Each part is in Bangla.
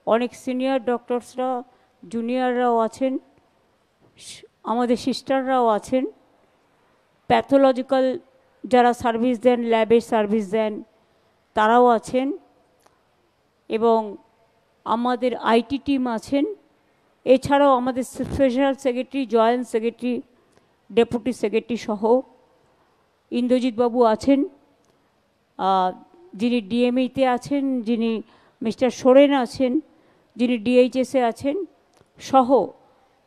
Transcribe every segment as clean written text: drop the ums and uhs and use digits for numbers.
অনেক সিনিয়র ডক্টরসরা, জুনিয়ররাও আছেন, আমাদের সিস্টাররাও আছেন, প্যাথোলজিক্যাল যারা সার্ভিস দেন, ল্যাবের সার্ভিস দেন তারাও আছেন, এবং আমাদের আইটি টিম আছেন। এছাড়াও আমাদের special secretary, joint secretary, deputy secretary সহ ইন্দ্রজিৎবাবু আছেন, যিনি ডিএমইতে আছেন, যিনি মিস্টার সোরেন আছেন, যিনি ডিএইচএসে আছেন, সহ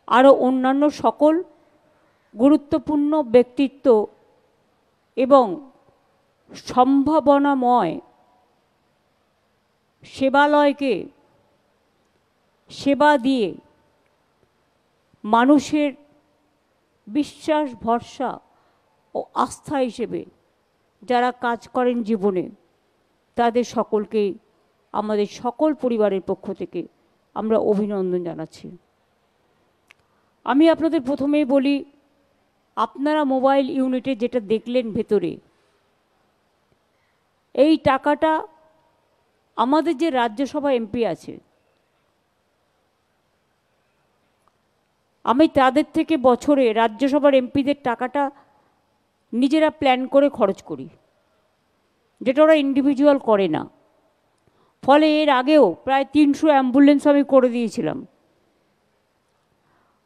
আরও অন্যান্য সকল গুরুত্বপূর্ণ ব্যক্তিত্ব এবং সম্ভাবনাময় সেবালয়কে সেবা দিয়ে মানুষের বিশ্বাস, ভরসা ও আস্থা হিসেবে যারা কাজ করেন জীবনে, তাদের সকলকেই আমাদের সকল পরিবারের পক্ষ থেকে আমরা অভিনন্দন জানাচ্ছি। আমি আপনাদের প্রথমেই বলি, আপনারা মোবাইল ইউনিটে যেটা দেখলেন ভেতরে, এই টাকাটা আমাদের যে রাজ্যসভা এমপি আছে, আমি তাদের থেকে বছরে রাজ্যসভার এমপিদের টাকাটা নিজেরা প্ল্যান করে খরচ করি, যেটা ওরা ইন্ডিভিজুয়াল করে না। ফলে এর আগেও প্রায় 300 অ্যাম্বুলেন্স আমি করে দিয়েছিলাম।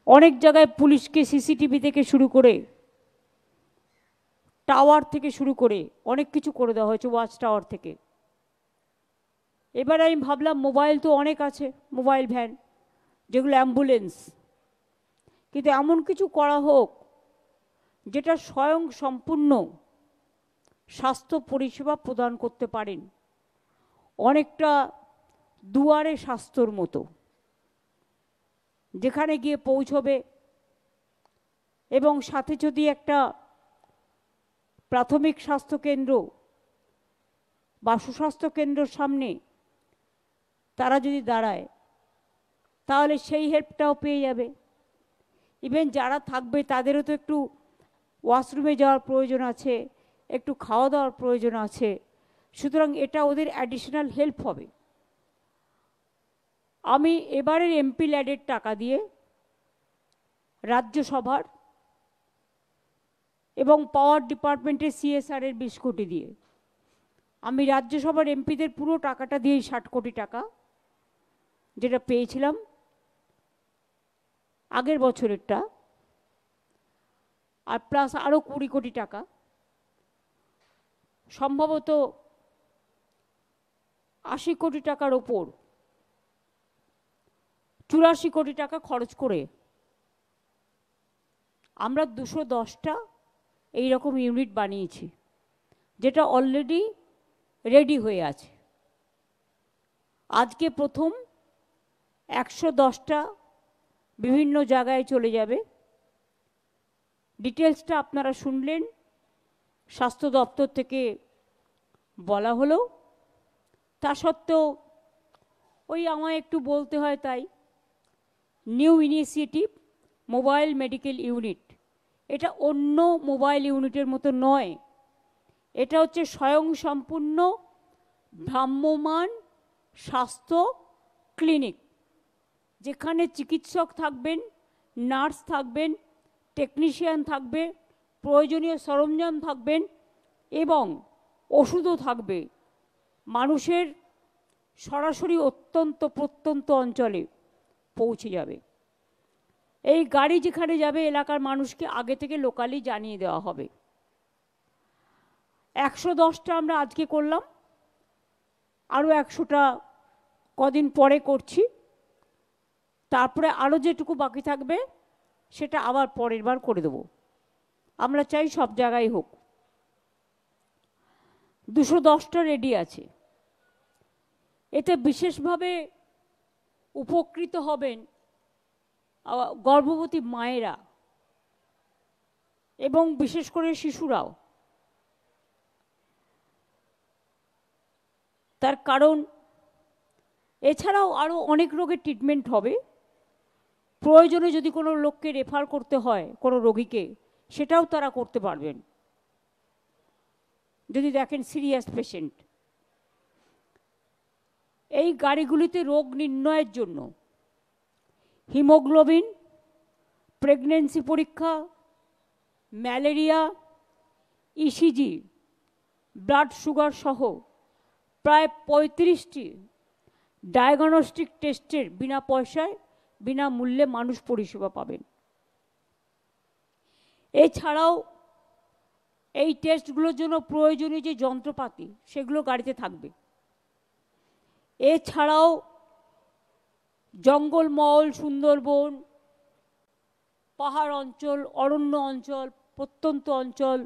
অনেক জায়গায় পুলিশকে সিসিটিভি থেকে শুরু করে, টাওয়ার থেকে শুরু করে অনেক কিছু করে দেওয়া হয়েছে, ওয়াচ টাওয়ার থেকে। এবার আমি ভাবলাম মোবাইল তো অনেক আছে, মোবাইল ভ্যান যেগুলো অ্যাম্বুলেন্স, কিন্তু এমন কিছু করা হোক যেটা স্বয়ং সম্পূর্ণ স্বাস্থ্য পরিষেবা প্রদান করতে পারেন, অনেকটা দুয়ারে স্বাস্থ্যর মতো, যেখানে গিয়ে পৌঁছবে এবং সাথে যদি একটা প্রাথমিক স্বাস্থ্যকেন্দ্র বা সুস্বাস্থ্য কেন্দ্রের সামনে তারা যদি দাঁড়ায়, তাহলে সেই হেল্পটাও পেয়ে যাবে। ইভেন যারা থাকবে তাদেরও তো একটু ওয়াশরুমে যাওয়ার প্রয়োজন আছে, একটু খাওয়া দাওয়ার প্রয়োজন আছে, সুতরাং এটা ওদের অ্যাডিশনাল হেল্প হবে। আমি এবারের এমপি ল্যাডের টাকা দিয়ে রাজ্যসভার এবং পাওয়ার ডিপার্টমেন্টের সিএসআরের 20 কোটি দিয়ে, আমি রাজ্যসভার এমপিদের পুরো টাকাটা দিয়ে 60 কোটি টাকা যেটা পেয়েছিলাম আগের বছরেরটা, আর প্লাস আরও 20 কোটি টাকা, সম্ভবত 80 কোটি টাকার ওপর 84 কোটি টাকা খরচ করে আমরা 210টা এইরকম ইউনিট বানিয়েছি, যেটা অলরেডি রেডি হয়ে আছে। আজকে প্রথম 110টা বিভিন্ন জায়গায় চলে যাবে। ডিটেলসটা আপনারা শুনলেন, স্বাস্থ্য দপ্তর থেকে বলা হলো। তা সত্ত্বেও ওই আমায় একটু বলতে হয়, তাই new initiative mobile medical unit, এটা অন্য মোবাইল ইউনিটের মতো নয়, এটা হচ্ছে স্বয়ংসম্পূর্ণ ভ্রাম্যমান স্বাস্থ্য ক্লিনিক, যেখানে চিকিৎসক থাকবেন, নার্স থাকবেন, টেকনিশিয়ান থাকবে, প্রয়োজনীয় সরঞ্জাম থাকবেন এবং ওষুধও থাকবে। মানুষের সরাসরি অত্যন্ত প্রত্যন্ত অঞ্চলে পৌঁছে যাবে। এই গাড়ি যেখানে যাবে এলাকার মানুষকে আগে থেকে লোকালি জানিয়ে দেওয়া হবে। 110টা আমরা আজকে করলাম, আরও 100টা কদিন পরে করছি, তারপরে আরও যেটুকু বাকি থাকবে সেটা আবার পরের বার করে দেব। আমরা চাই সব জায়গায় হোক। 210টা রেডি আছে। এতে বিশেষভাবে উপকৃত হবেন গর্ভবতী মায়েরা এবং বিশেষ করে শিশুরাও। তার কারণ এছাড়াও আরও অনেক রোগের ট্রিটমেন্ট হবে। প্রয়োজনে যদি কোনো লোককে রেফার করতে হয়, কোনো রোগীকে, সেটাও তারা করতে পারবেন যদি দেখেন সিরিয়াস পেশেন্ট। এই গাড়িগুলিতে রোগ নির্ণয়ের জন্য হিমোগ্লোবিন, প্রেগন্যান্সি পরীক্ষা, ম্যালেরিয়া, ইসিজি, ব্লাড সুগার সহ প্রায় 35টি ডায়াগনস্টিক টেস্টের বিনা পয়সায় বিনামূল্যে মানুষ পরিষেবা পাবেন। এছাড়াও এই টেস্টগুলোর জন্য প্রয়োজনীয় যে যন্ত্রপাতি সেগুলো গাড়িতে থাকবে। এছাড়াও জঙ্গলমহল, সুন্দরবন, পাহাড় অঞ্চল, অরণ্য অঞ্চল, প্রত্যন্ত অঞ্চল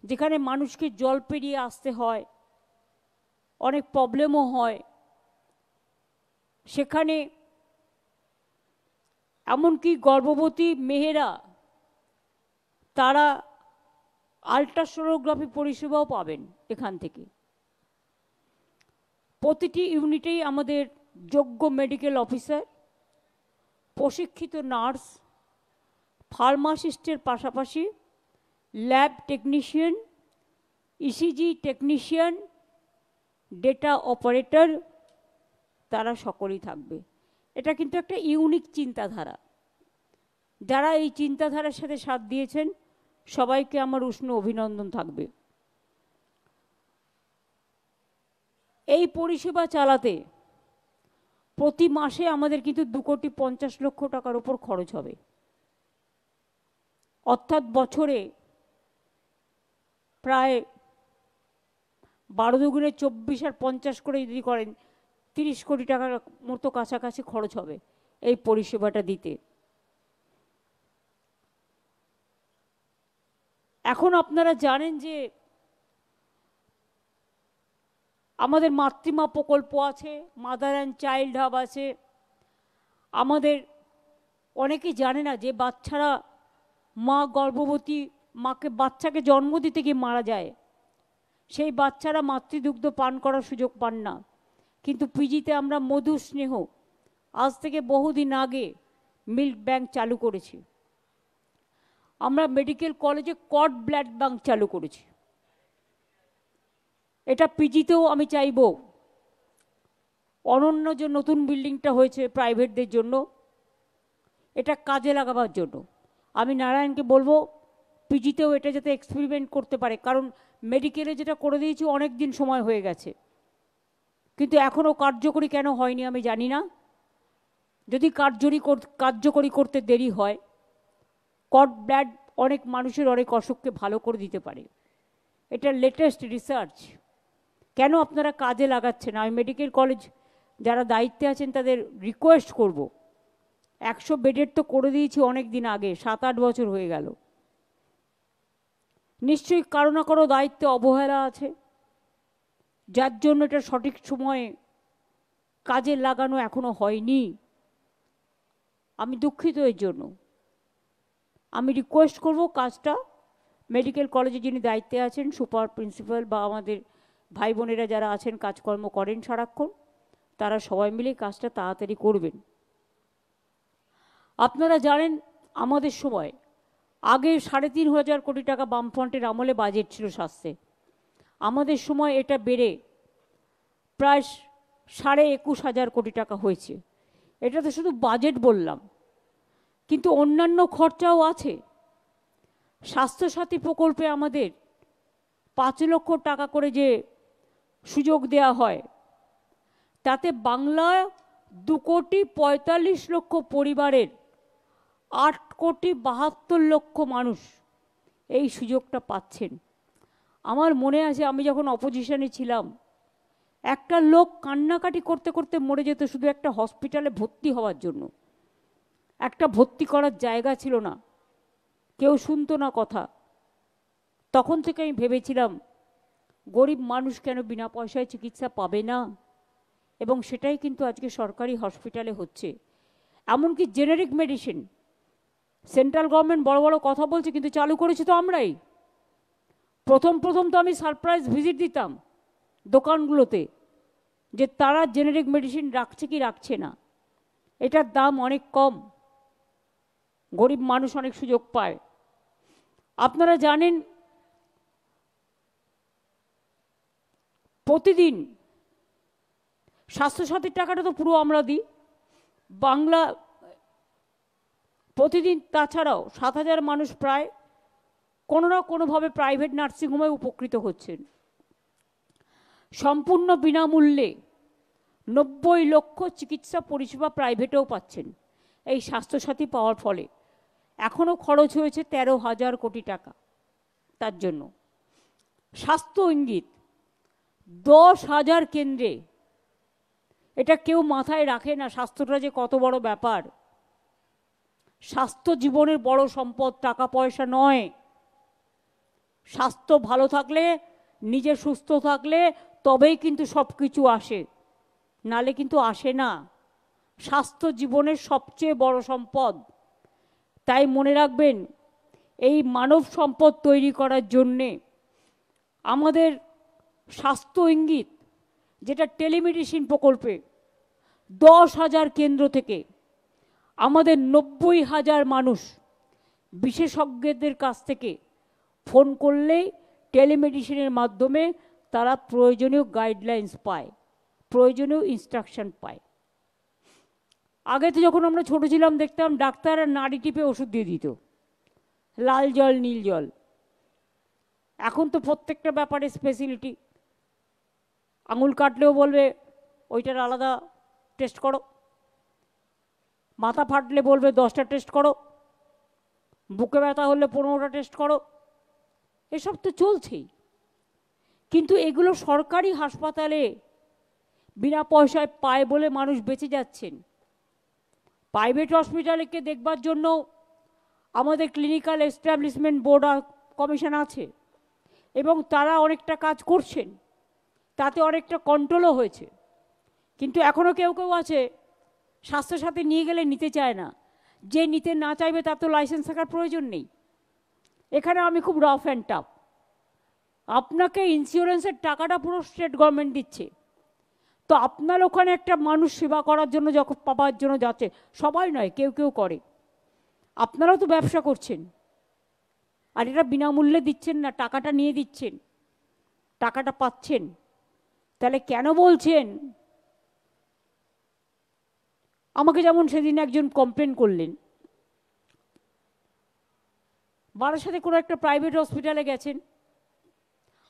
যেখানে মানুষকে জল পেরিয়ে আসতে হয়, অনেক প্রবলেমও হয়, সেখানে এমনকি গর্ভবতী মেয়েরা তারা আল্ট্রাসোনোগ্রাফি পরিষেবাও পাবেন এখান থেকে। প্রতিটি ইউনিটেই আমাদের যোগ্য মেডিকেল অফিসার, প্রশিক্ষিত নার্স, ফার্মাসিস্টের পাশাপাশি lab technician, ECG technician, data operator তারা সকলেই থাকবে। এটা কিন্তু একটা ইউনিক চিন্তাধারা। যারা এই চিন্তাধারার সাথে সাথ দিয়েছেন সবাইকে আমার উষ্ণ অভিনন্দন থাকবে। এই পরিষেবা চালাতে প্রতি মাসে আমাদের কিন্তু 2,50,00,000 টাকার উপর খরচ হবে। অর্থাৎ বছরে প্রায় 12 দুগুণে 24 আর 50 করে যদি করেন 30 কোটি টাকার মতো কাছাকাছি খরচ হবে এই পরিষেবাটা দিতে। এখন আপনারা জানেন যে আমাদের মাতৃমা প্রকল্প আছে, মাদার অ্যান্ড চাইল্ড হাব আছে। আমাদের অনেকেই জানে না যে বাচ্চারা, মা গর্ভবতী মাকে বাচ্চাকে জন্ম দিতে গিয়ে মারা যায়, সেই বাচ্চারা মাতৃদুগ্ধ পান করার সুযোগ পান না। কিন্তু পিজিতে আমরা মধু স্নেহ আজ থেকে বহুদিন আগে মিল্ক ব্যাংক চালু করেছি। আমরা মেডিকেল কলেজে কড ব্লাড ব্যাংক চালু করেছি। এটা পিজিতেও আমি চাইব। অনন্য যে নতুন বিল্ডিংটা হয়েছে প্রাইভেটদের জন্য, এটা কাজে লাগাবার জন্য আমি নারায়ণকে বলবো পিজিতেও এটা যাতে এক্সপেরিমেন্ট করতে পারে। কারণ মেডিকেলে যেটা করে দিয়েছি অনেক দিন সময় হয়ে গেছে, কিন্তু এখনও কার্যকরী কেন হয়নি আমি জানি না। যদি কার্যকরী করতে দেরি হয়, কড ব্লাড অনেক মানুষের অনেক অসুখকে ভালো করে দিতে পারে। এটা লেটেস্ট রিসার্চ। কেন আপনারা কাজে লাগাচ্ছেন? আমি মেডিকেল কলেজ যারা দায়িত্বে আছেন তাদের রিকোয়েস্ট করব, 100 বেডের তো করে দিয়েছি অনেক দিন আগে, 7-8 বছর হয়ে গেল। নিশ্চয়ই কারো না কারো দায়িত্বে অবহেলা আছে, যার জন্য এটা সঠিক সময়ে কাজে লাগানো এখনো হয়নি। আমি দুঃখিত এর জন্য। আমি রিকোয়েস্ট করব কাজটা মেডিকেল কলেজে যিনি দায়িত্বে আছেন, সুপার প্রিন্সিপাল বা আমাদের ভাই বোনেরা যারা আছেন কাজকর্ম করেন সারাক্ষণ, তারা সবাই মিলে কাজটা তাড়াতাড়ি করবেন। আপনারা জানেন আমাদের সময় আগে 3,500 কোটি টাকা বামফ্রন্টের আমলে বাজেট ছিল স্বাস্থ্যে। আমাদের সময় এটা বেড়ে প্রায় 21,500 কোটি টাকা হয়েছে। এটা তো শুধু বাজেট বললাম, কিন্তু অন্যান্য খরচাও আছে। স্বাস্থ্যসাথী প্রকল্পে আমাদের 5 লক্ষ টাকা করে যে সুযোগ দেয়া হয়, তাতে বাংলায় 2,45,00,000 পরিবারের 8,72,00,000 মানুষ এই সুযোগটা পাচ্ছেন। আমার মনে আছে আমি যখন অপোজিশনে ছিলাম, একটা লোক কান্নাকাটি করতে করতে মরে যেত শুধু একটা হসপিটালে ভর্তি হওয়ার জন্য। একটা ভর্তি করার জায়গা ছিল না, কেউ শুনতো না কথা। তখন থেকে আমি ভেবেছিলাম গরিব মানুষ কেন বিনা পয়সায় চিকিৎসা পাবে না, এবং সেটাই কিন্তু আজকে সরকারি হসপিটালে হচ্ছে। এমনকি জেনারিক মেডিসিন সেন্ট্রাল গভর্নমেন্ট বড় বড় কথা বলছে, কিন্তু চালু করেছি তো আমরাই। প্রথম তো আমি সারপ্রাইজ ভিজিট দিতাম দোকানগুলোতে যে তারা জেনারিক মেডিসিন রাখছে কি রাখছে না। এটার দাম অনেক কম, গরিব মানুষ অনেক সুযোগ পায়। আপনারা জানেন প্রতিদিন স্বাস্থ্যসাথীর টাকাটা তো পুরো আমরা দিই বাংলা প্রতিদিন। তাছাড়াও 7,000 মানুষ প্রায় কোনো না কোনোভাবে প্রাইভেট নার্সিংহোমে উপকৃত হচ্ছেন। সম্পূর্ণ বিনামূল্যে 90 লক্ষ চিকিৎসা পরিষেবা প্রাইভেটেও পাচ্ছেন এই স্বাস্থ্যসাথী পাওয়ার ফলে। এখনও খরচ হয়েছে 13,000 কোটি টাকা তার জন্য। স্বাস্থ্য ইঙ্গিত 10,000 কেন্দ্রে, এটা কেউ মাথায় রাখে না স্বাস্থ্যটা যে কত বড় ব্যাপার। স্বাস্থ্য জীবনের বড় সম্পদ, টাকা পয়সা নয়। স্বাস্থ্য ভালো থাকলে, নিজে সুস্থ থাকলে তবেই কিন্তু সব কিছু আসে, নালে কিন্তু আসে না। স্বাস্থ্য জীবনের সবচেয়ে বড় সম্পদ। তাই মনে রাখবেন, এই মানব সম্পদ তৈরি করার জন্যে আমাদের স্বাস্থ্য ইঙ্গিত, যেটা টেলিমেডিসিন প্রকল্পে 10,000 কেন্দ্র থেকে আমাদের 90,000 মানুষ বিশেষজ্ঞদের কাছ থেকে ফোন করলেই টেলিমেডিসিনের মাধ্যমে তারা প্রয়োজনীয় গাইডলাইন্স পায়, প্রয়োজনীয় ইনস্ট্রাকশন পায়। আগে তো যখন আমরা ছোট ছিলাম দেখতাম ডাক্তাররা নাড়ি টিপে ওষুধ দিয়ে দিত, লাল জল নীল জল। এখন তো প্রত্যেকটা ব্যাপারে স্পেশালিটি। আঙুল কাটলেও বলবে ওইটার আলাদা টেস্ট করো, মাথা ফাটলে বলবে 10টা টেস্ট করো, বুকে ব্যথা হলে 15টা টেস্ট করো। এসব তো চলছেই, কিন্তু এগুলো সরকারি হাসপাতালে বিনা পয়সায় পায় বলে মানুষ বেঁচে যাচ্ছেন। প্রাইভেট হসপিটালকে দেখবার জন্য আমাদের ক্লিনিক্যাল এস্টাবলিশমেন্ট বোর্ড কমিশন আছে এবং তারা অনেকটা কাজ করছেন, তাতে অনেকটা কন্ট্রোলও হয়েছে। কিন্তু এখনও কেউ কেউ আছে স্বাস্থ্যসাথী নিয়ে গেলে নিতে চায় না। যে নিতে না চাইবে তার তো লাইসেন্স থাকার প্রয়োজন নেই। এখানে আমি খুব রাফ অ্যান্ড টাফ, আপনাকে ইন্স্যুরেন্সের টাকাটা পুরো স্টেট গভর্নমেন্ট দিচ্ছে, তো আপনার ওখানে একটা মানুষ সেবা করার জন্য যখন পাবার জন্য যাচ্ছে, সবাই নয় কেউ কেউ করে, আপনারাও তো ব্যবসা করছেন, আর এটা বিনামূল্যে দিচ্ছেন না, টাকাটা নিয়ে দিচ্ছেন, টাকাটা পাচ্ছেন। তাহলে কেন বলছেন? আমাকে যেমন সেদিন একজন কমপ্লেন করলেন, বারাসাতে কোনো একটা প্রাইভেট হসপিটালে গেছেন,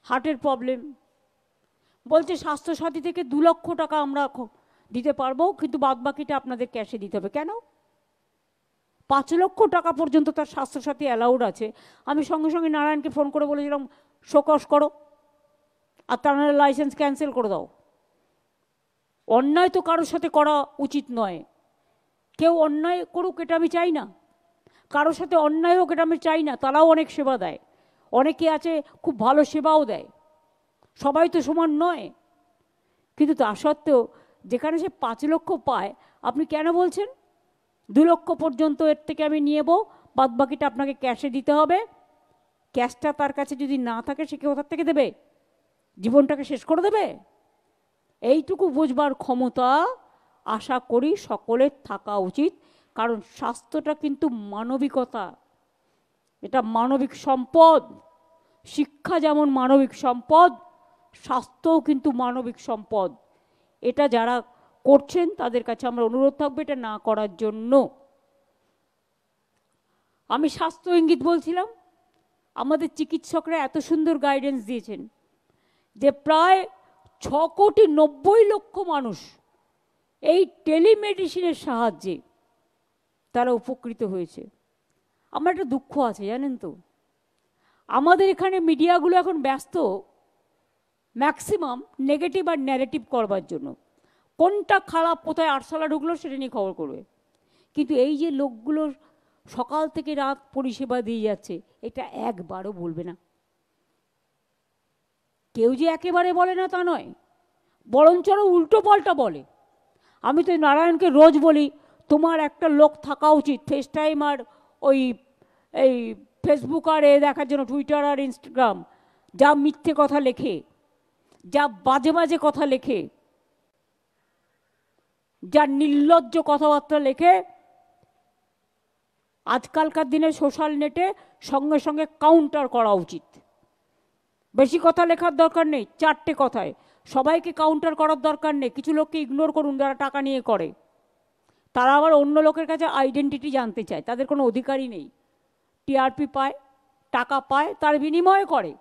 হার্টের প্রবলেম, বলছে স্বাস্থ্যসাথী থেকে 2 লক্ষ টাকা আমরা দিতে পারবো, কিন্তু বাদবাকিটা আপনাদের ক্যাশে দিতে হবে। কেন? 5 লক্ষ টাকা পর্যন্ত তার স্বাস্থ্যসাথী অ্যালাউড আছে। আমি সঙ্গে সঙ্গে নারায়ণকে ফোন করে বলেছিলাম শোকস করো আর তার লাইসেন্স ক্যান্সেল করে দাও। অন্যায় তো কারোর সাথে করা উচিত নয়। কেউ অন্যায় করুক এটা আমি চাই না, কারোর সাথে অন্যায় হোক এটা আমি চাই না। তারাও অনেক সেবা দেয়, অনেকে আছে খুব ভালো সেবাও দেয়, সবাই তো সমান নয়। কিন্তু তা সত্ত্বেও যেখানে সে 5 লক্ষ পায়, আপনি কেন বলছেন 2 লক্ষ পর্যন্ত এর থেকে আমি নিয়ে নেবো, বাদ বাকিটা আপনাকে ক্যাশে দিতে হবে? ক্যাশটা তার কাছে যদি না থাকে সে কি কোথা থেকে দেবে? জীবনটাকে শেষ করে দেবে? এইটুকু বুঝবার ক্ষমতা আশা করি সকলের থাকা উচিত। কারণ স্বাস্থ্যটা কিন্তু মানবিকতা, এটা মানবিক সম্পদ। শিক্ষা যেমন মানবিক সম্পদ, স্বাস্থ্যও কিন্তু মানবিক সম্পদ। এটা যারা করছেন তাদের কাছে আমরা অনুরোধ থাকবে এটা না করার জন্য। আমি স্বাস্থ্য ইঙ্গিত বলছিলাম, আমাদের চিকিৎসকরা এত সুন্দর গাইডেন্স দিয়েছেন যে প্রায় 6,90,00,000 মানুষ এই টেলিমেডিসিনের সাহায্যে তারা উপকৃত হয়েছে। আমার একটা দুঃখ আছে জানেন তো, আমাদের এখানে মিডিয়াগুলো এখন ব্যস্ত ম্যাক্সিমাম নেগেটিভ আর ন্যারেটিভ করবার জন্য। কোনটা খারাপ, কোথায় আরশোলা ঢুকলো সেটা নিয়ে খবর করবে। কিন্তু এই যে লোকগুলো সকাল থেকে রাত পরিষেবা দিয়ে যাচ্ছে, এটা একবারও বলবে না। কেউ যে একেবারে বলে না তা নয়, বরঞ্চ উল্টো পাল্টা বলে। আমি তো নারায়ণকে রোজ বলি তোমার একটা লোক থাকা উচিত ফেস টাইম আর ওই এই ফেসবুক আর দেখার জন্য, টুইটার আর ইনস্টাগ্রাম, যা মিথ্যে কথা লেখে, যা বাজে বাজে কথা লেখে, যা নির্লজ্জ কথাবার্তা লেখে, আজকালকার দিনে সোশ্যাল নেটে সঙ্গে সঙ্গে কাউন্টার করা উচিত। বেশি কথা লেখার দরকার নেই, 4টে কথায় সবাইকে কাউন্টার করার দরকার নেই, কিছু লোককে ইগনোর করুন যারা টাকা নিয়ে করে। তারা আবার অন্য লোকের কাছে আইডেন্টিটি জানতে চায়, তাদের কোনো অধিকারই নেই। টিআরপি পায়, টাকা পায়, তার বিনিময়ে করে।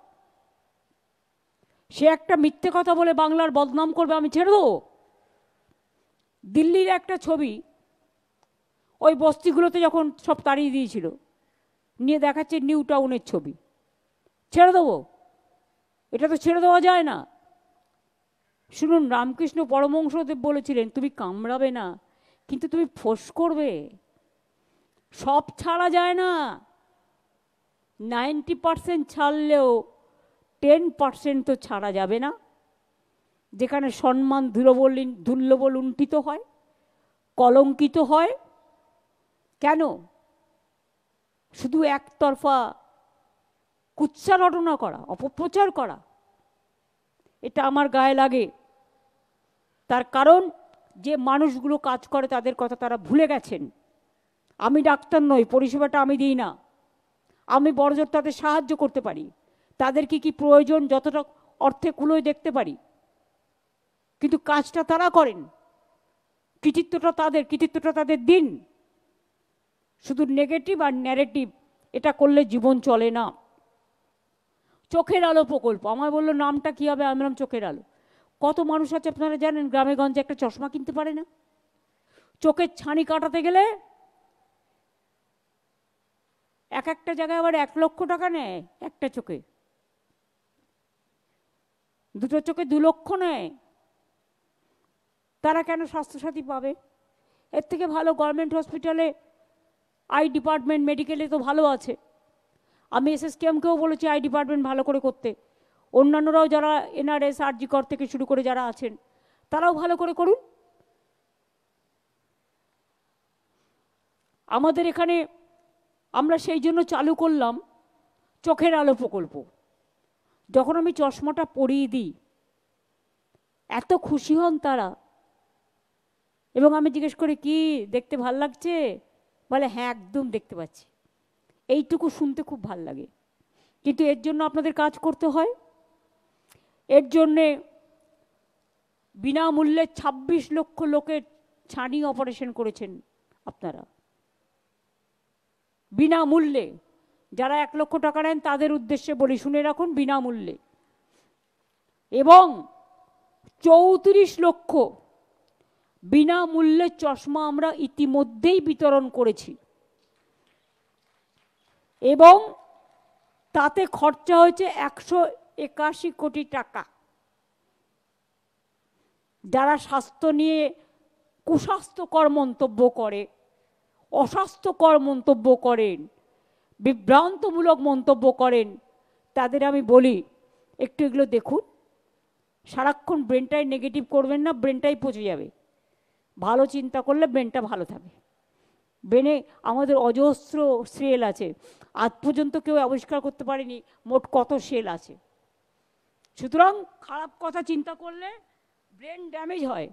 সে একটা মিথ্যে কথা বলে বাংলার বদনাম করবে, আমি ছেড়ে দেবো? দিল্লির একটা ছবি, ওই বস্তিগুলোতে যখন সব তাড়িয়ে দিয়েছিল, নিয়ে দেখাচ্ছে নিউ টাউনের ছবি, ছেড়ে দেবো? এটা তো ছেড়ে দেওয়া যায় না। শুনুন, রামকৃষ্ণ পরমহংসদেব বলেছিলেন, তুমি কামড়াবে না, কিন্তু তুমি ফোঁস করবে। সব ছাড়া যায় না, 90% ছাড়লেও 10% তো ছাড়া যাবে না। যেখানে সম্মান ধুল্লব লুণ্ঠিত হয়, কলঙ্কিত হয়, কেন? শুধু একতরফা কুৎসা রটনা করা, অপপ্রচার করা, এটা আমার গায়ে লাগে। তার কারণ যে মানুষগুলো কাজ করে তাদের কথা তারা ভুলে গেছেন। আমি ডাক্তার নই, পরিষেবাটা আমি দিই না, আমি বড়জোর তাদের সাহায্য করতে পারি, তাদের কি কি প্রয়োজন যতটা অর্থে কুলোয় দেখতে পারি, কিন্তু কাজটা তারা করেন, কৃতিত্বটা তাদের দিন। শুধু নেগেটিভ আর ন্যারেটিভ এটা করলে জীবন চলে না। চোখের আলো প্রকল্প, আমায় বললো নামটা কী হবে, আমি বললাম চোখের আলো। কত মানুষ আছে আপনারা জানেন গ্রামে গঞ্জে একটা চশমা কিনতে পারে না? চোখের ছানি কাটাতে গেলে এক একটা জায়গায় আবার 1 লক্ষ টাকা নেয় একটা চোখে, দুটো চোখে 2 লক্ষ নেয়। তারা কেন স্বাস্থ্যসাথী পাবে? এর থেকে ভালো গভর্নমেন্ট হসপিটালে আই ডিপার্টমেন্ট, মেডিকেলে তো ভালো আছে। আমি এসএসকেএমকেও বলেছি আই ডিপার্টমেন্ট ভালো করে করতে, অন্যান্যরাও যারা এনআরএস আরজি কর থেকে শুরু করে যারা আছেন তারাও ভালো করে করুন। আমাদের এখানে আমরা সেই জন্য চালু করলাম চোখের আলো প্রকল্প। যখন আমি চশমাটা পরিয়ে দিই এত খুশি হন তারা, এবং আমি জিজ্ঞেস করি কি দেখতে ভাল লাগছে, বলে হ্যাঁ একদম দেখতে পাচ্ছি। এইটুকু শুনতে খুব ভাল লাগে, কিন্তু এর জন্য আপনাদের কাজ করতে হয়। এর জন্যে বিনামূল্যে 26 লক্ষ লোকের ছানি অপারেশন করেছেন আপনারা, বিনামূল্যে। যারা 1 লক্ষ টাকা নেন তাদের উদ্দেশ্যে বলি, শুনে রাখুন, বিনামূল্যে। এবং 34 লক্ষ বিনামূল্যে চশমা আমরা ইতিমধ্যেই বিতরণ করেছি, এবং তাতে খরচা হয়েছে 181 কোটি টাকা। যারা স্বাস্থ্য নিয়ে কুস্বাস্থ্যকর মন্তব্য করে, অস্বাস্থ্যকর মন্তব্য করেন, বিভ্রান্তমূলক মন্তব্য করেন, তাদের আমি বলি একটু এগুলো দেখুন। সারাক্ষণ ব্রেনটাই নেগেটিভ করবেন না, ব্রেনটাই পচে যাবে। ভালো চিন্তা করলে ব্রেনটা ভালো থাকে। ব্রেনে আমাদের অজস্র সেল আছে, আজ পর্যন্ত কেউ আবিষ্কার করতে পারেনি মোট কত সেল আছে। সুতরাং খারাপ কথা চিন্তা করলে ব্রেন ড্যামেজ হয়।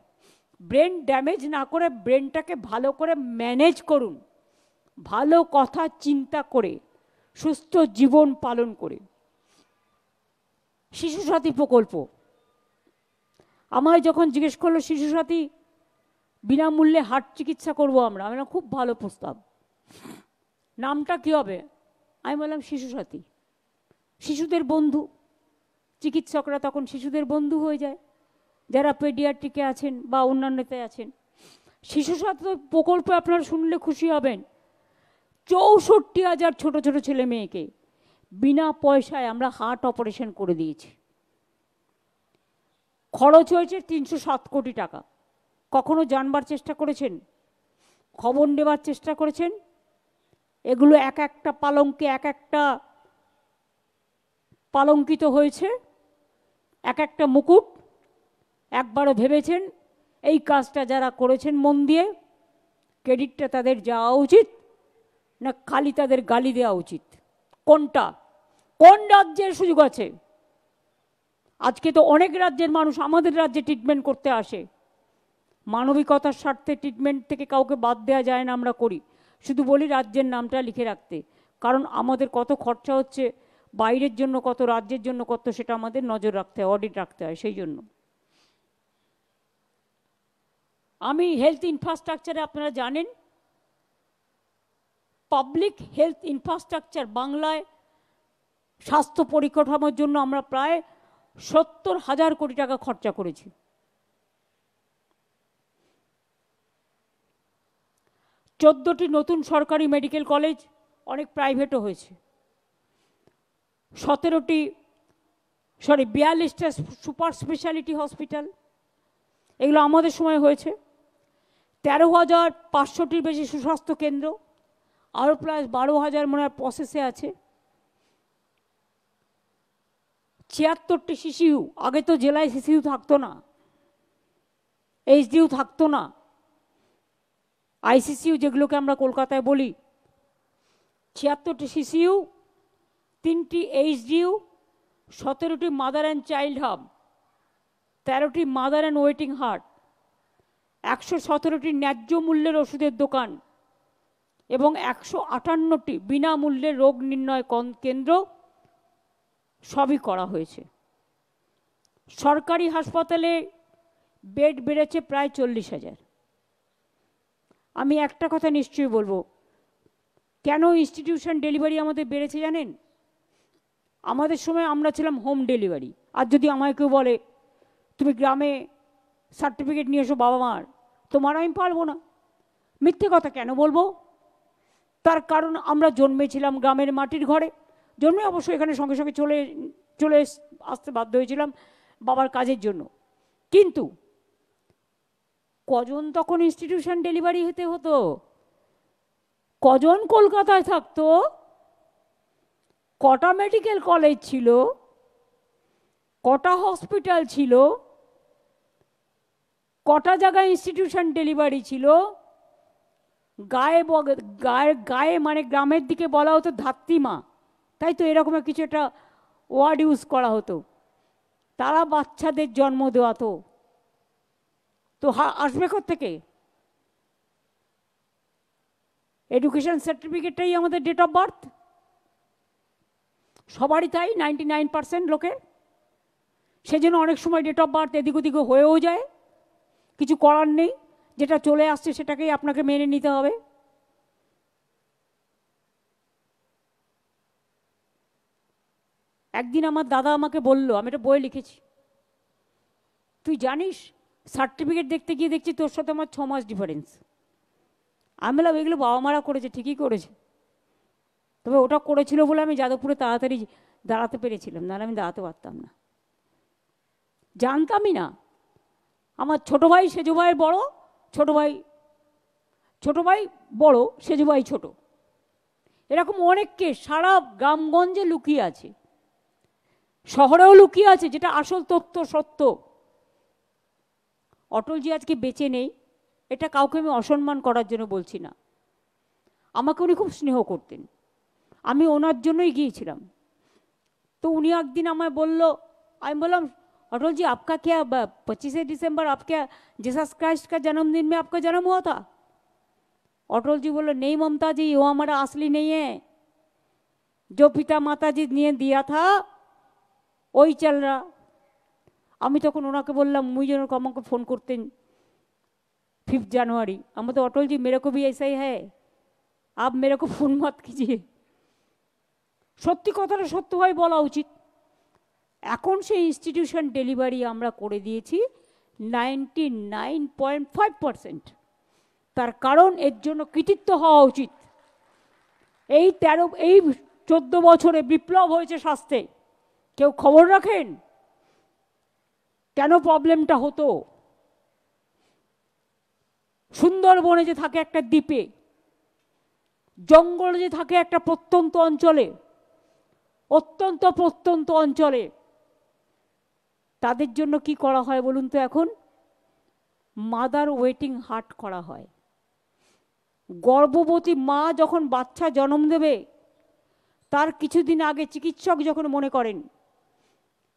ব্রেন ড্যামেজ না করে ব্রেনটাকে ভালো করে ম্যানেজ করুন, ভালো কথা চিন্তা করে, সুস্থ জীবন পালন করে। শিশু সাথী প্রকল্প, আমায় যখন জিজ্ঞেস করলো শিশু সাথী বিনামূল্যে হার্ট চিকিৎসা করবো আমরা, আমি খুব ভালো প্রস্তাব, নামটা কী হবে? আমি বললাম শিশু সাথী, শিশুদের বন্ধু। চিকিৎসকরা তখন শিশুদের বন্ধু হয়ে যায়, যারা পেডিয়াট্রিকে আছেন বা অন্যান্যতে আছেন। শিশু সাথী প্রকল্পে আপনারা শুনলে খুশি হবেন, 64,000 ছোট ছোট ছেলে মেয়েকে বিনা পয়সায় আমরা হার্ট অপারেশন করে দিয়েছি। খরচ হয়েছে 307 কোটি টাকা। কখনো জানবার চেষ্টা করেছেন? খবর নেবার চেষ্টা করেছেন? এগুলো এক একটা পালঙ্কে এক একটা পালঙ্কিত হয়েছে, এক একটা মুকুট। একবারও ভেবেছেন এই কাজটা যারা করেছেন মন দিয়ে, ক্রেডিটটা তাদের যাওয়া উচিত না খালি তাদের গালি দেওয়া উচিত? কোনটা? কোন রাজ্যের সুযোগ আছে? আজকে তো অনেক রাজ্যের মানুষ আমাদের রাজ্যে ট্রিটমেন্ট করতে আসে। মানবিকতার স্বার্থে ট্রিটমেন্ট থেকে কাউকে বাদ দেওয়া যায় না, আমরা করি। শুধু বলি রাজ্যের নামটা লিখে রাখতে, কারণ আমাদের কত খরচা হচ্ছে, বাইরের জন্য কত, রাজ্যের জন্য কত, সেটা আমাদের নজর রাখতে হয়, অডিট রাখতে হয়। সেই জন্য আমি হেলথ ইনফ্রাস্ট্রাকচারে আপনারা জানেন পাবলিক হেলথ ইনফ্রাস্ট্রাকচার বাংলায় স্বাস্থ্য পরিকাঠামোর জন্য আমরা প্রায় 70,000 কোটি টাকা খরচা করেছি। 14টি নতুন সরকারি মেডিকেল কলেজ, অনেক প্রাইভেটও হয়েছে। 42টা সুপার স্পেশালিটি হসপিটাল, এগুলো আমাদের সময় হয়েছে। 13,500টির বেশি সুস্বাস্থ্য কেন্দ্র, আরও প্রায় 12,000 মনে হয় প্রসেসে আছে। 76টি সিসিইউ, আগে তো জেলায় সিসিইউ থাকতো না, এইচডিইউ থাকতো না, আইসিসিইউ যেগুলোকে আমরা কলকাতায় বলি। 76টি সিসিইউ, 3টি এইচডিইউ, 17টি মাদার অ্যান্ড চাইল্ড হাব, 13টি মাদার অ্যান্ড ওয়েটিং হার্ট, 117টি ন্যায্য মূল্যের ওষুধের দোকান এবং 158টি বিনামূল্যে রোগ নির্ণয় কেন্দ্র সবই করা হয়েছে। সরকারি হাসপাতালে বেড বেড়েছে প্রায় 40,000। আমি একটা কথা নিশ্চয়ই বলবো, কেন ইনস্টিটিউশন ডেলিভারি আমাদের বেড়েছে জানেন? আমাদের সময় আমরা ছিলাম হোম ডেলিভারি। আর যদি আমায় কেউ বলে তুমি গ্রামে সার্টিফিকেট নিয়ে এসো বাবা মার, তোমার আমি পারবো না, মিথ্যে কথা কেন বলবো? তার কারণ আমরা জন্মেছিলাম গ্রামের মাটির ঘরে, জন্মে অবশ্যই এখানে সঙ্গে সঙ্গে চলে আসতে বাধ্য হয়েছিলাম বাবার কাজের জন্য। কিন্তু কজন তখন ইনস্টিটিউশন ডেলিভারি হতে হতো? কজন কলকাতায় থাকতো? কটা মেডিকেল কলেজ ছিল? কটা হসপিটাল ছিল? কটা জায়গায় ইনস্টিটিউশন ডেলিভারি ছিল? গায়ে গায়ে মানে গ্রামের দিকে বলা হতো ধাত্রীমা, তাই তো এরকম কিছু একটা ওয়ার্ড ইউজ করা হতো। তারা বাচ্চাদের জন্ম দেওয়াতো, তো আসবে থেকে এডুকেশন সার্টিফিকেটটাই আমাদের ডেট অফ বার্থ, সবারই তাই, 99% লোকের। সেজন্য অনেক সময় ডেট অফ বার্থ এদিক ওদিক হয়েও যায়, কিছু করার নেই, যেটা চলে আসছে সেটাকেই আপনাকে মেনে নিতে হবে। একদিন আমার দাদা আমাকে বলল, আমি একটা বই লিখেছি, তুই জানিস সার্টিফিকেট দেখতে গিয়ে দেখছি তোর সাথে আমার 6 মাস ডিফারেন্স। আমি বললাম এগুলো বাবা মারা করেছে, ঠিকই করেছে, তবে ওটা করেছিল বলে আমি যাদবপুরে তাড়াতাড়ি দাঁড়াতে পেরেছিলাম, নাহলে আমি দাঁড়াতে পারতাম না। জানতামই না আমার ছোট ভাই সেজু ভাইয়ের বড়, ছোট ভাই বড়, সেজু ভাই ছোট, এরকম অনেককে সারা গ্রামগঞ্জে লুকিয়ে আছে, শহরেও লুকিয়ে আছে, যেটা আসল তথ্য সত্য। অটলজি আজকে বেঁচে নেই, এটা কাউকে আমি অসম্মান করার জন্য বলছি না, আমাকে উনি খুব স্নেহ করতেন, আমি ওনার জন্যই গিয়েছিলাম। তো উনি একদিন আমায় বলল, আমি বললাম अटल जी आपका क्या 25 दिसंबर आपके जीसस क्राइस्ट का जन्मदिन में आपका जन्म हुआ था? अटल जी बोले नहीं ममता जी, वो हमारा असली नहीं है, जो पिता माता जी ने दिया था वही चल रहा। আমি তখন ওনাকে বললাম, মুই যেন আমাকে ফোন করতেন 5 जनवरी, আমি তো अटल जी मेरे को भी ऐसा ही है, आप मेरे को फोन मत कीजिए। সত্যি কথাটা সত্যভাবে বলা উচিত। এখন সেই ইনস্টিটিউশন ডেলিভারি আমরা করে দিয়েছি 99.5%। তার কারণ এর জন্য কৃতিত্ব হওয়া উচিত। এই 14 বছরে বিপ্লব হয়েছে স্বাস্থ্যে, কেউ খবর রাখেন কেন প্রবলেমটা হতো? সুন্দরবনে যে থাকে একটা দ্বীপে, জঙ্গলে যে থাকে একটা প্রত্যন্ত অঞ্চলে, অত্যন্ত প্রত্যন্ত অঞ্চলে, তাদের জন্য কি করা হয় বলুন তো? এখন মাদার ওয়েটিং হার্ট করা হয়। গর্ভবতী মা যখন বাচ্চা জন্ম দেবে তার কিছুদিন আগে চিকিৎসক যখন মনে করেন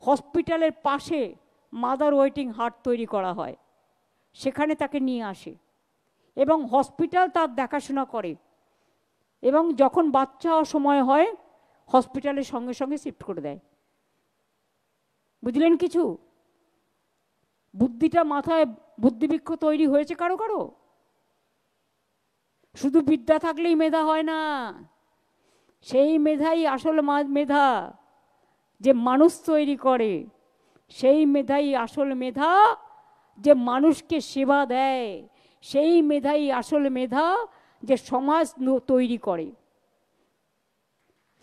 হসপিটালের পাশে মাদার ওয়েটিং হার্ট তৈরি করা হয়, সেখানে তাকে নিয়ে আসে এবং হসপিটাল তার দেখাশোনা করে, এবং যখন বাচ্চা সময় হয় হসপিটালের সঙ্গে সঙ্গে শিফট করে দেয়। বুঝলেন কিছু? বুদ্ধিটা মাথায়, বুদ্ধিবৃক্ষ তৈরি হয়েছে কারো কারো? শুধু বিদ্যা থাকলেই মেধা হয় না, সেই মেধাই আসল মেধা, যে মানুষ তৈরি করে। সেই মেধাই আসল মেধা, যে মানুষকে সেবা দেয়। সেই মেধাই আসল মেধা, যে সমাজ তৈরি করে।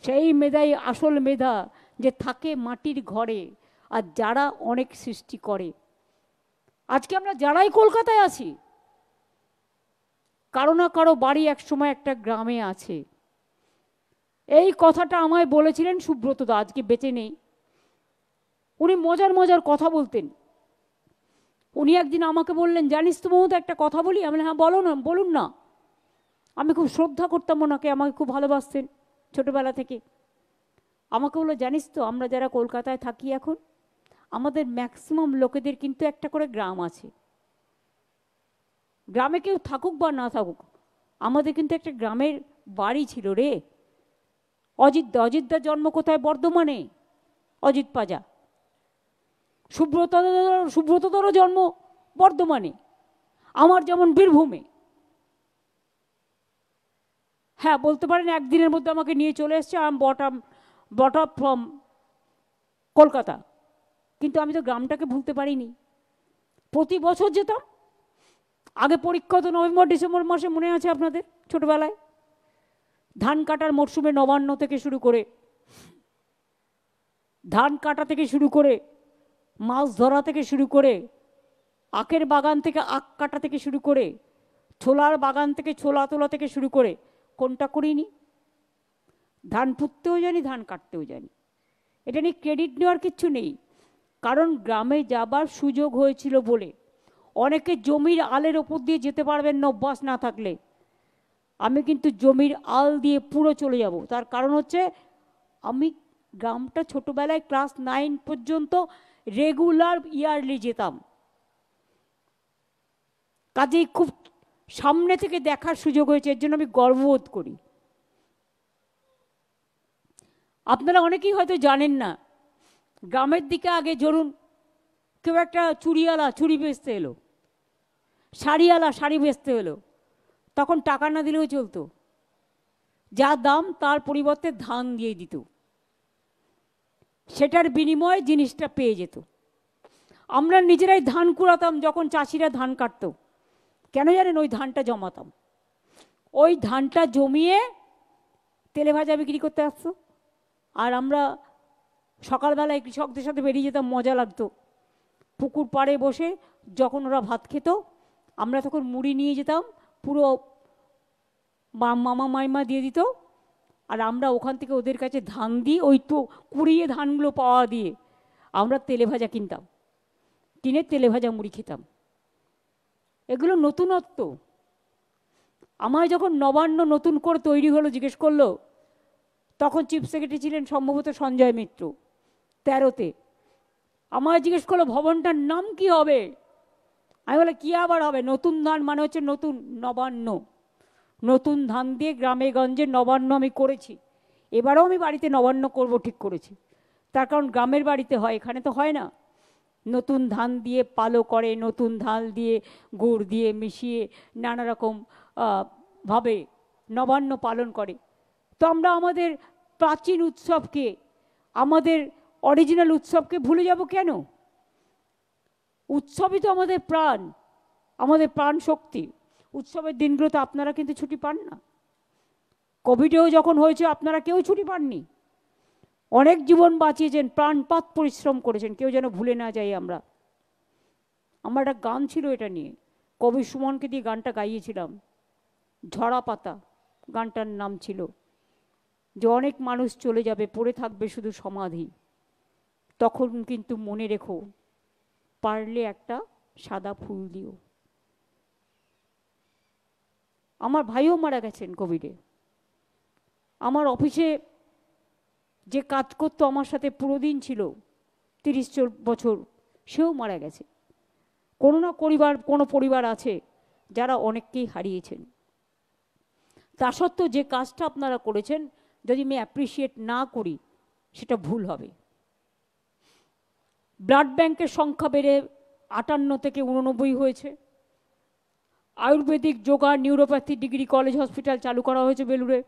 সেই মেধাই আসল মেধা, যে থাকে মাটির ঘরে আর যারা অনেক সৃষ্টি করে। আজকে আমরা যারাই কলকাতায় আছি, কারো না কারো বাড়ি একসময় একটা গ্রামে আছে। এই কথাটা আমায় বলেছিলেন সুব্রত দা, আজকে বেঁচে নেই। উনি মজার মজার কথা বলতেন। উনি একদিন আমাকে বললেন, জানিস তো মমতা একটা কথা বলি? আমি হ্যাঁ বলো না, বলুন না। আমি খুব শ্রদ্ধা করতাম ওনাকে, আমাকে খুব ভালোবাসতেন ছোটবেলা থেকে। আমাকে বললো, জানিস তো আমরা যারা কলকাতায় থাকি এখন, আমাদের ম্যাক্সিমাম লোকেদের কিন্তু একটা করে গ্রাম আছে। গ্রামে কেউ থাকুক বা না থাকুক, আমাদের কিন্তু একটা গ্রামের বাড়ি ছিল রে। অজিতদার জন্ম কোথায়? বর্ধমানে, অজিত পাজা। সুব্রতদারও জন্ম বর্ধমানে, আমার যেমন বীরভূমে। হ্যাঁ বলতে পারেন একদিনের মধ্যে আমাকে নিয়ে চলে এসছে, I am brought up from Kolkata. কিন্তু আমি তো গ্রামটাকে ভুলতে পারিনি। প্রতি বছর যেতাম। আগে পরীক্ষা তো নভেম্বর ডিসেম্বর মাসে, মনে আছে আপনাদের ছোটবেলায়? ধান কাটার মরশুমে নবান্ন থেকে শুরু করে, ধান কাটা থেকে শুরু করে, মাছ ধরা থেকে শুরু করে, আখের বাগান থেকে আখ কাটা থেকে শুরু করে, ছোলার বাগান থেকে ছোলা তোলা থেকে শুরু করে, কোনটা করিনি? ধান পুঁততেও জানি, ধান কাটতেও জানি। এটা নিয়ে ক্রেডিট নেওয়ার কিচ্ছু নেই, কারণ গ্রামে যাবার সুযোগ হয়েছিল বলে। অনেকে জমির আলের ওপর দিয়ে যেতে পারবেন না অভ্যাস না থাকলে। আমি কিন্তু জমির আল দিয়ে পুরো চলে যাব। তার কারণ হচ্ছে আমি গ্রামটা ছোটবেলায় ক্লাস 9 পর্যন্ত রেগুলার ইয়ারলি যেতাম, কাজেই খুব সামনে থেকে দেখার সুযোগ হয়েছে। এর জন্য আমি গর্ববোধ করি। আপনারা অনেকেই হয়তো জানেন না, গ্রামের দিকে আগে ধরুন কেউ একটা চুড়িওয়ালা চুড়ি বেচতে এলো, শাড়িওয়ালা শাড়ি বেচতে এলো, তখন টাকা না দিলেও চলতো। যা দাম তার পরিবর্তে ধান দিয়ে দিত, সেটার বিনিময়ে জিনিসটা পেয়ে যেত। আমরা নিজেরাই ধান কুড়াতাম যখন চাষিরা ধান কাটতো। কেন জানেন? ওই ধানটা জমাতাম। ওই ধানটা জমিয়ে তেলে ভাজা বিক্রি করতে আসতো। আর আমরা সকালবেলায় কৃষকদের সাথে বেরিয়ে যেতাম, মজা লাগতো। পুকুর পাড়ে বসে যখন ওরা ভাত খেত, আমরা তখন মুড়ি নিয়ে যেতাম, পুরো মামা মাইমা দিয়ে দিত। আর আমরা ওখান থেকে ওদের কাছে ধান দিয়ে, ওই তো কুড়িয়ে ধানগুলো পাওয়া দিয়ে আমরা তেলে ভাজা কিনতাম, কিনে তেলে ভাজা মুড়ি খেতাম। এগুলো নতুনত্ব। আমায় যখন নবান্ন নতুন করে তৈরি হলো জিজ্ঞেস করলো, তখন চিফ সেক্রেটারি ছিলেন সম্ভবত সঞ্জয় মিত্র, 13তে। আমায় জিজ্ঞেস করলো ভবনটার নাম কি হবে? আমি বলে কি আবার হবে? নতুন ধান মানে হচ্ছে নতুন, নবান্ন। নতুন ধান দিয়ে গ্রামে গঞ্জে নবান্ন আমি করেছি। এবারেও আমি বাড়িতে নবান্ন করব ঠিক করেছি। তার কারণ গ্রামের বাড়িতে হয়, এখানে তো হয় না। নতুন ধান দিয়ে পালো করে, নতুন ধান দিয়ে গুড় দিয়ে মিশিয়ে নানা রকম ভাবে নবান্ন পালন করে। তো আমরা আমাদের প্রাচীন উৎসবকে, আমাদের অরিজিনাল উৎসবকে ভুলে যাব কেন? উৎসবই তো আমাদের প্রাণ, আমাদের প্রাণ শক্তি। উৎসবের দিনগুলোতে আপনারা কিন্তু ছুটি পান না। কোভিডেও যখন হয়েছে আপনারা কেউ ছুটি পাননি। অনেক জীবন বাঁচিয়েছেন, প্রাণপাত পরিশ্রম করেছেন, কেউ যেন ভুলে না যাই আমরা। আমার একটা গান ছিল এটা নিয়ে, কবি সুমনকে দিয়ে গানটা গাইয়েছিলাম, ঝরা পাতা গানটার নাম ছিল। যে অনেক মানুষ চলে যাবে, পড়ে থাকবে শুধু সমাধি, তখন কিন্তু মনে রেখো পারলে একটা সাদা ফুল দিও। আমার ভাইও মারা গেছেন কোভিডে। আমার অফিসে যে কাজ করতো আমার সাথে পুরো দিন ছিল, 30 বছর, সেও মারা গেছে। কোনো পরিবার আছে যারা অনেককেই হারিয়েছেন। তা সত্ত্বেও যে কাজটা আপনারা করেছেন, যদি আমি অ্যাপ্রিসিয়েট না করি সেটা ভুল হবে। ব্লাড ব্যাংকের সংখ্যা বেড়ে 58 থেকে 89 হয়েছে। Ayurvedic yoga neuropathy degree college hospital চালু করা হয়েছে বেলুড়ে।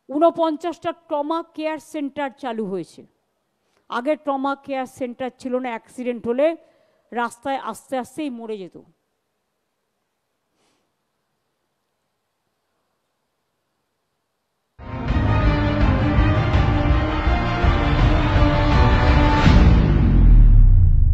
49টা ট্রমা কেয়ার সেন্টার চালু হয়েছে। আগে ট্রমা কেয়ার সেন্টার ছিল না, অ্যাক্সিডেন্ট হলে রাস্তায় আস্তে আস্তেই মরে যেত।